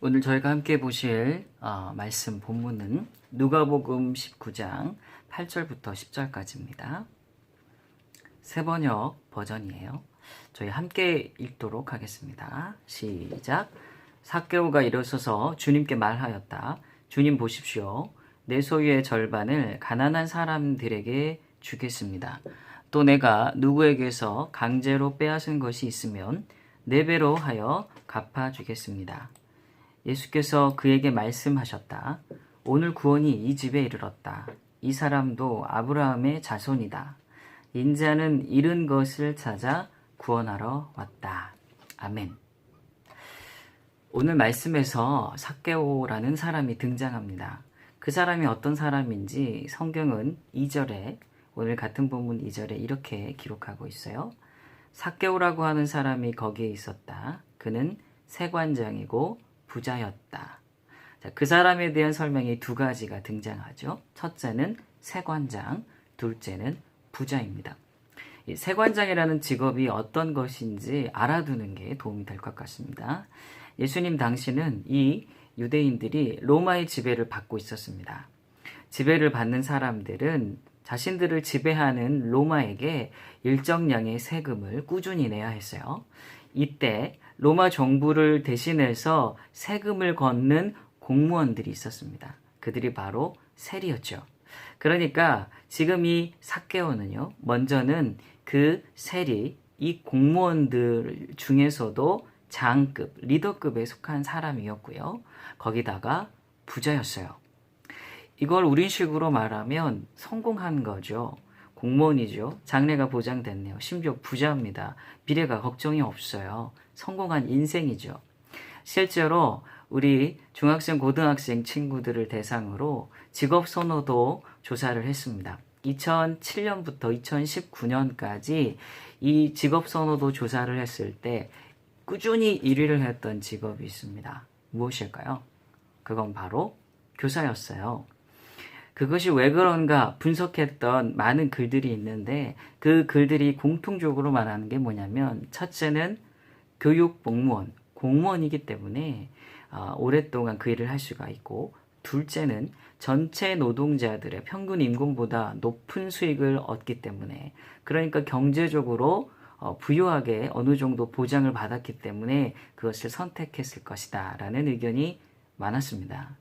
오늘 저희가 함께 보실 말씀 본문은 누가복음 19장 8절부터 10절까지입니다. 새번역 버전이에요. 저희 함께 읽도록 하겠습니다. 시작. 삭개오가 일어서서 주님께 말하였다. 주님 보십시오. 내 소유의 절반을 가난한 사람들에게 주겠습니다. 또 내가 누구에게서 강제로 빼앗은 것이 있으면 4배로 하여 갚아주겠습니다. 예수께서 그에게 말씀하셨다. 오늘 구원이 이 집에 이르렀다. 이 사람도 아브라함의 자손이다. 인자는 잃은 것을 찾아 구원하러 왔다. 아멘. 오늘 말씀에서 삭개오라는 사람이 등장합니다. 그 사람이 어떤 사람인지 성경은 2절에, 오늘 같은 본문 2절에 이렇게 기록하고 있어요. 삭개오라고 하는 사람이 거기에 있었다. 그는 세관장이고 부자였다. 자, 그 사람에 대한 설명이 2가지가 등장하죠. 첫째는 세관장, 둘째는 부자입니다. 이 세관장이라는 직업이 어떤 것인지 알아두는 게 도움이 될 것 같습니다. 예수님 당시는 이 유대인들이 로마의 지배를 받고 있었습니다. 지배를 받는 사람들은 자신들을 지배하는 로마에게 일정량의 세금을 꾸준히 내야 했어요. 이때 로마 정부를 대신해서 세금을 걷는 공무원들이 있었습니다. 그들이 바로 세리였죠. 그러니까 지금 이 삭개오는요, 먼저는 그 세리, 이 공무원들 중에서도 장급, 리더급에 속한 사람이었고요. 거기다가 부자였어요. 이걸 우리식으로 말하면 성공한 거죠. 공무원이죠. 장래가 보장됐네요. 심지어 부자입니다. 미래가 걱정이 없어요. 성공한 인생이죠. 실제로 우리 중학생, 고등학생 친구들을 대상으로 직업 선호도 조사를 했습니다. 2007년부터 2019년까지 이 직업 선호도 조사를 했을 때 꾸준히 1위를 했던 직업이 있습니다. 무엇일까요? 그건 바로 교사였어요. 그것이 왜 그런가 분석했던 많은 글들이 있는데 그 글들이 공통적으로 말하는 게 뭐냐면, 첫째는 교육복무원, 공무원이기 때문에 오랫동안 그 일을 할 수가 있고, 둘째는 전체 노동자들의 평균 임금보다 높은 수익을 얻기 때문에, 그러니까 경제적으로 부유하게 어느 정도 보장을 받았기 때문에 그것을 선택했을 것이다 라는 의견이 많았습니다.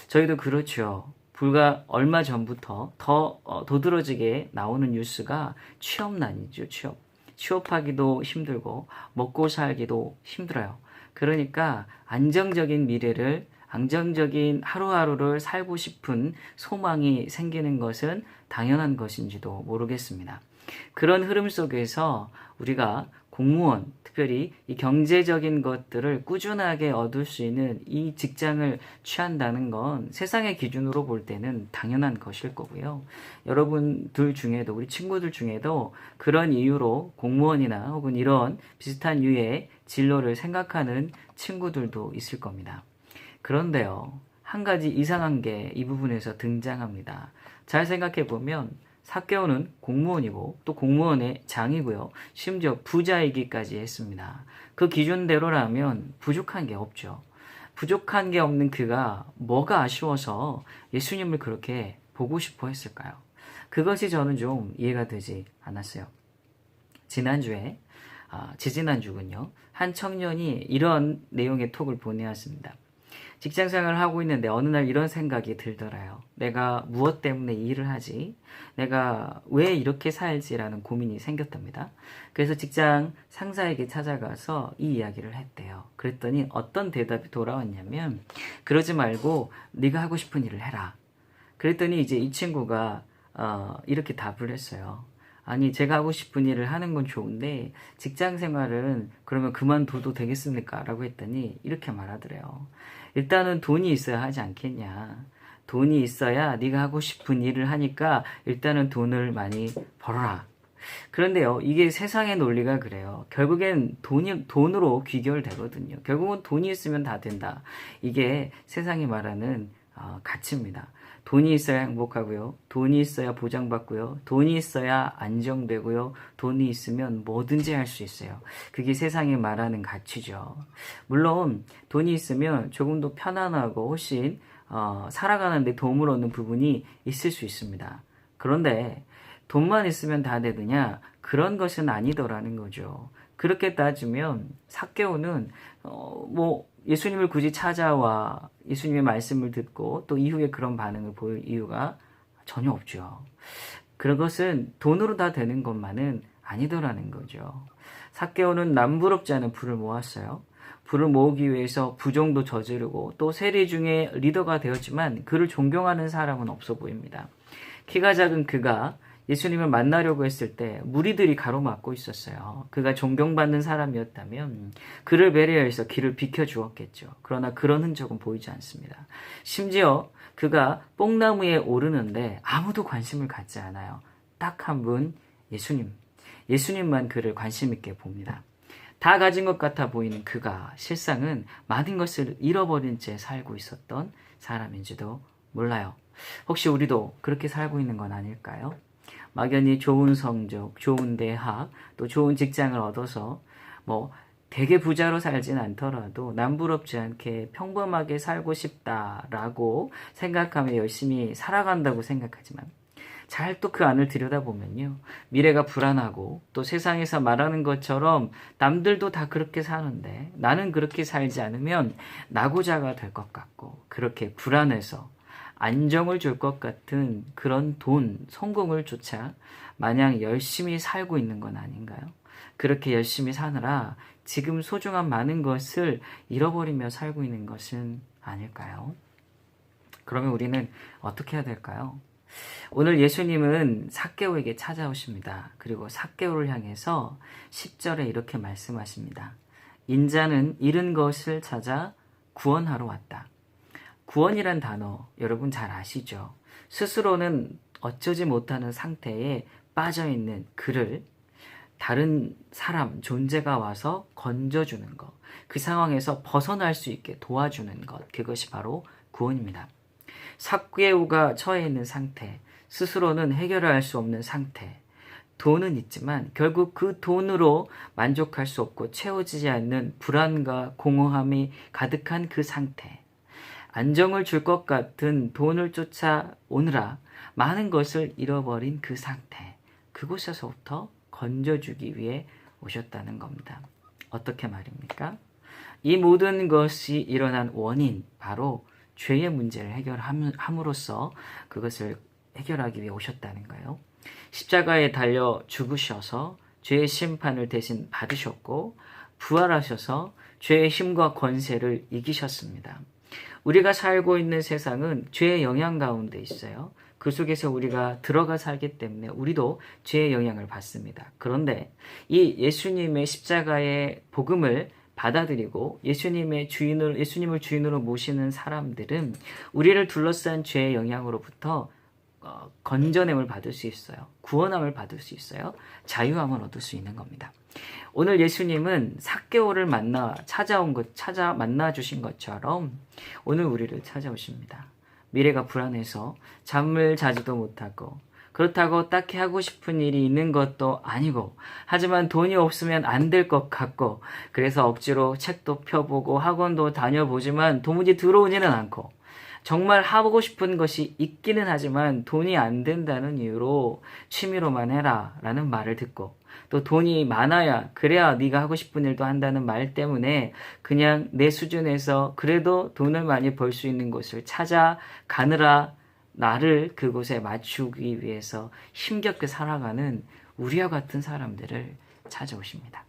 저희도 그렇죠. 불과 얼마 전부터 더 도드라지게 나오는 뉴스가 취업난이죠. 취업하기도 힘들고 먹고 살기도 힘들어요. 그러니까 안정적인 미래를, 안정적인 하루하루를 살고 싶은 소망이 생기는 것은 당연한 것인지도 모르겠습니다. 그런 흐름 속에서 우리가 공무원, 특별히 이 경제적인 것들을 꾸준하게 얻을 수 있는 이 직장을 취한다는 건 세상의 기준으로 볼 때는 당연한 것일 거고요. 여러분들 중에도, 우리 친구들 중에도 그런 이유로 공무원이나 혹은 이런 비슷한 유의 진로를 생각하는 친구들도 있을 겁니다. 그런데요, 한 가지 이상한 게 이 부분에서 등장합니다. 잘 생각해 보면 삭개오는 공무원이고 또 공무원의 장이고요. 심지어 부자이기까지 했습니다. 그 기준대로라면 부족한 게 없죠. 부족한 게 없는 그가 뭐가 아쉬워서 예수님을 그렇게 보고 싶어 했을까요? 그것이 저는 좀 이해가 되지 않았어요. 지난주에, 지지난주군요. 한 청년이 이런 내용의 톡을 보내왔습니다. 직장생활을 하고 있는데 어느 날 이런 생각이 들더라요. 내가 무엇 때문에 이 일을 하지? 내가 왜 이렇게 살지라는 고민이 생겼답니다. 그래서 직장 상사에게 찾아가서 이 이야기를 했대요. 그랬더니 어떤 대답이 돌아왔냐면, 그러지 말고 네가 하고 싶은 일을 해라. 그랬더니 이제 이 친구가 이렇게 답을 했어요. 아니, 제가 하고 싶은 일을 하는 건 좋은데 직장 생활은 그러면 그만둬도 되겠습니까? 라고 했더니 이렇게 말하더래요. 일단은 돈이 있어야 하지 않겠냐. 돈이 있어야 네가 하고 싶은 일을 하니까 일단은 돈을 많이 벌어라. 그런데요, 이게 세상의 논리가 그래요. 결국엔 돈으로 귀결되거든요. 결국은 돈이 있으면 다 된다. 이게 세상이 말하는 가치입니다. 돈이 있어야 행복하고요. 돈이 있어야 보장받고요. 돈이 있어야 안정되고요. 돈이 있으면 뭐든지 할 수 있어요. 그게 세상이 말하는 가치죠. 물론 돈이 있으면 조금 더 편안하고 훨씬 살아가는데 도움을 얻는 부분이 있을 수 있습니다. 그런데 돈만 있으면 다 되느냐? 그런 것은 아니더라는 거죠. 그렇게 따지면 삭개오는 예수님을 굳이 찾아와 예수님의 말씀을 듣고 또 이후에 그런 반응을 보일 이유가 전혀 없죠. 그것은 돈으로 다 되는 것만은 아니더라는 거죠. 삭개오는 남부럽지 않은 부를 모았어요. 부를 모으기 위해서 부정도 저지르고 또 세리 중에 리더가 되었지만 그를 존경하는 사람은 없어 보입니다. 키가 작은 그가 예수님을 만나려고 했을 때 무리들이 가로막고 있었어요. 그가 존경받는 사람이었다면 그를 배려해서 길을 비켜주었겠죠. 그러나 그런 흔적은 보이지 않습니다. 심지어 그가 뽕나무에 오르는데 아무도 관심을 갖지 않아요. 딱 한 분, 예수님. 예수님만 그를 관심 있게 봅니다. 다 가진 것 같아 보이는 그가 실상은 많은 것을 잃어버린 채 살고 있었던 사람인지도 몰라요. 혹시 우리도 그렇게 살고 있는 건 아닐까요? 막연히 좋은 성적, 좋은 대학, 또 좋은 직장을 얻어서 되게 부자로 살진 않더라도 남부럽지 않게 평범하게 살고 싶다라고 생각하며 열심히 살아간다고 생각하지만 잘 또 그 안을 들여다보면요. 미래가 불안하고 또 세상에서 말하는 것처럼 남들도 다 그렇게 사는데 나는 그렇게 살지 않으면 낙오자가 될 것 같고 그렇게 불안해서 안정을 줄 것 같은 그런 돈, 성공을 쫓아 마냥 열심히 살고 있는 건 아닌가요? 그렇게 열심히 사느라 지금 소중한 많은 것을 잃어버리며 살고 있는 것은 아닐까요? 그러면 우리는 어떻게 해야 될까요? 오늘 예수님은 삭개오에게 찾아오십니다. 그리고 삭개오를 향해서 10절에 이렇게 말씀하십니다. 인자는 잃은 것을 찾아 구원하러 왔다. 구원이란 단어 여러분 잘 아시죠? 스스로는 어쩌지 못하는 상태에 빠져있는 그를 다른 사람, 존재가 와서 건져주는 것, 그 상황에서 벗어날 수 있게 도와주는 것, 그것이 바로 구원입니다. 삭개오가 처해 있는 상태, 스스로는 해결할 수 없는 상태, 돈은 있지만 결국 그 돈으로 만족할 수 없고 채워지지 않는 불안과 공허함이 가득한 그 상태, 안정을 줄 것 같은 돈을 쫓아오느라 많은 것을 잃어버린 그 상태, 그곳에서부터 건져주기 위해 오셨다는 겁니다. 어떻게 말입니까? 이 모든 것이 일어난 원인, 바로 죄의 문제를 해결함으로써 그것을 해결하기 위해 오셨다는 거예요. 십자가에 달려 죽으셔서 죄의 심판을 대신 받으셨고 부활하셔서 죄의 힘과 권세를 이기셨습니다. 우리가 살고 있는 세상은 죄의 영향 가운데 있어요. 그 속에서 우리가 들어가 살기 때문에 우리도 죄의 영향을 받습니다. 그런데 이 예수님의 십자가의 복음을 받아들이고 예수님을 주인으로 모시는 사람들은 우리를 둘러싼 죄의 영향으로부터 건져냄을 받을 수 있어요. 구원함을 받을 수 있어요. 자유함을 얻을 수 있는 겁니다. 오늘 예수님은 삭개오를 만나 주신 것처럼 오늘 우리를 찾아오십니다. 미래가 불안해서 잠을 자지도 못하고 그렇다고 딱히 하고 싶은 일이 있는 것도 아니고 하지만 돈이 없으면 안 될 것 같고 그래서 억지로 책도 펴보고 학원도 다녀보지만 도무지 들어오지는 않고 정말 하고 싶은 것이 있기는 하지만 돈이 안 된다는 이유로 취미로만 해라 라는 말을 듣고 또 돈이 많아야 그래야 네가 하고 싶은 일도 한다는 말 때문에 그냥 내 수준에서 그래도 돈을 많이 벌 수 있는 곳을 찾아가느라 나를 그곳에 맞추기 위해서 힘겹게 살아가는 우리와 같은 사람들을 찾아오십니다.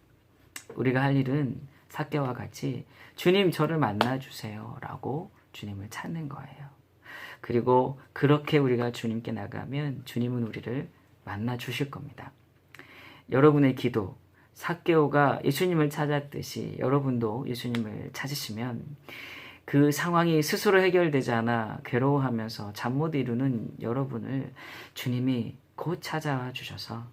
우리가 할 일은 삭개와 같이 주님 저를 만나주세요 라고 주님을 찾는 거예요. 그리고 그렇게 우리가 주님께 나가면 주님은 우리를 만나주실 겁니다. 여러분의 기도, 삭개오가 예수님을 찾았듯이 여러분도 예수님을 찾으시면 그 상황이 스스로 해결되지 않아 괴로워하면서 잠 못 이루는 여러분을 주님이 곧 찾아와 주셔서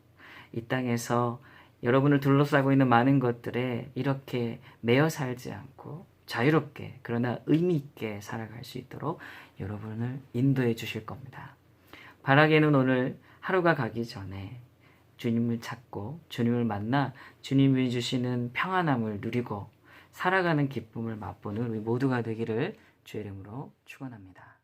이 땅에서 여러분을 둘러싸고 있는 많은 것들에 이렇게 매여 살지 않고 자유롭게 그러나 의미 있게 살아갈 수 있도록 여러분을 인도해 주실 겁니다. 바라게는 오늘 하루가 가기 전에 주님을 찾고 주님을 만나 주님이 주시는 평안함을 누리고 살아가는 기쁨을 맛보는 우리 모두가 되기를 주의 이름으로 축원합니다.